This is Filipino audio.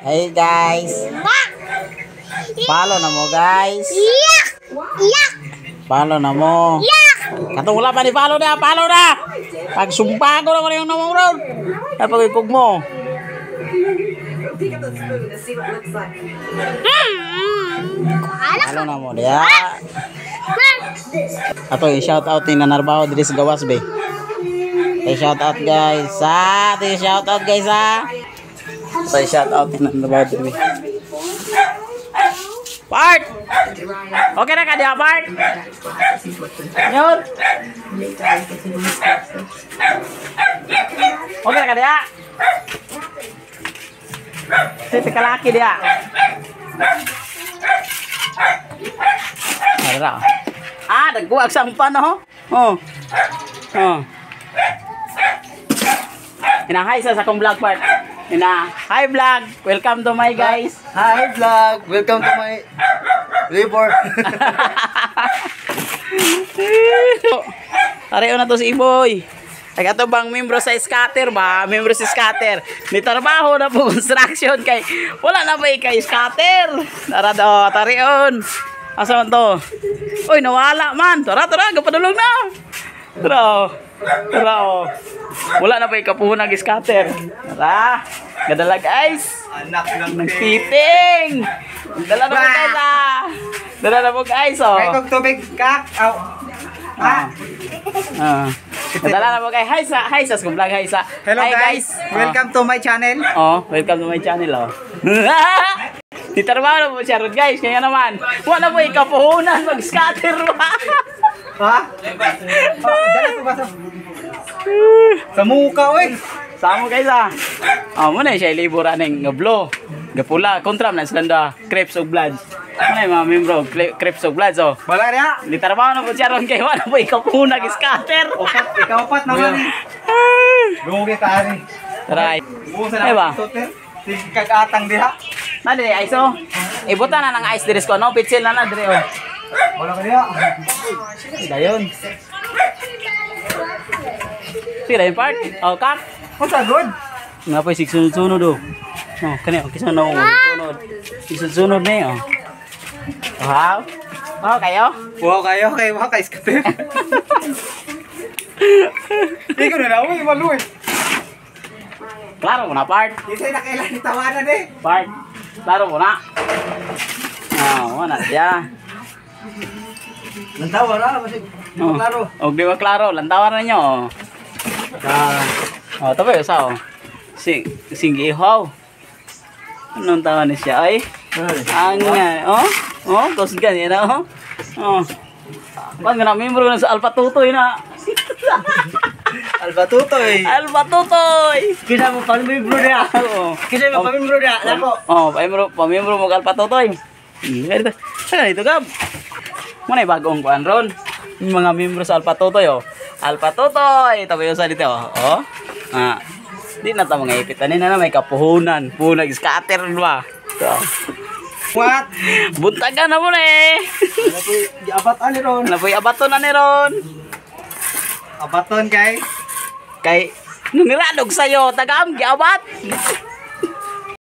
Hey guys. Follow na mo guys. Follow na mo. Katong wala pa ni follow na. Pag sumpa ko na yung namang road. Ay pag-ikog mo. Follow na mo dia. Ato i-shout out ni nanarbaho diri sa gawas be. Shout out guys. Shout out guys ha. So shout out ni nanarbaho diri. Part! Okay na ka dia, Part? Yun? Okay na ka dia? Siti kalaki dia. Ada. Nagbuwag sampan no? Oh. Hi sa akong vlog part. Hi vlog. Welcome to my guys. Hi vlog. Welcome to my report. Tariyo na to si Iboy. Ay ato bang membro sa scatter ba? Membro sa scatter. May trabaho na po construction kay wala na ba kay scatter. Tara do, tariyon. Asa man to? Oy, nawala man. Tara, gapadulog na. Tara. Wala na ba ikapuhon ng scatter? Tara. Gadala guys. Anak ng titing. Dala na mo guys Dala na mo guys oh. Kay kog tubig kak. Dala na mo guys. Hi sa vlog hi sa. Hello guys. Welcome to my channel. Welcome to my channel Titarbaho na po siya ron guys. Kaya naman wala po ikapuhunan mag-scatter ba? Ha? Dala ko ba sa mukha oy. Samo guys muna siya iliburan ng ngablo. Gapula kontram na sila crepes of blood. Ano mga membro crepes of blood Wala niya. Litarbaho na po siya ron kaya wala po ikapuhunan mag-scatter. Ikaw-apat naman. Lugi ka ani. Tara. Diba? Kag-atang diha. Nali iso. Ibutan na ng ice diris ko no pitsil na dire Wala ka diha. Dayon. Sira yung part? Kak? What's good? Nga po sunod-sunod kanina, kisa na sunod. Sunod na yun Wow. Kayo? Wow kayo scatter. Hindi ko na nauwi, maluwi. Klaro mo na, Part. Hindi na kailangan itawanan Part, klaro mo na. Wala siya. Lantawa na, kasi di ba klaro? Di ba klaro, lantawan na nyo. Tapos yun sa Singgi ihaw. Anong tawa na siya ay? Tos ganyan Pag nga na, membro na sa Alpha Tutoy na. Alpha Tutoy. Kisa mo pamembro niya. Pamembro mo Alpha Tutoy. Ito Gab. Muna bagong kuan ron. Yung mga membro sa Alpha Tutoy Alpha Tutoy. Tabi yung sa dito di na ta mga ipitan na may kapuhunan. Punag scatter ba? What? Buntagan na mo na Napoy abaton na ni ron. Abaton kay Nung niradog sa'yo, tagaam, giabat.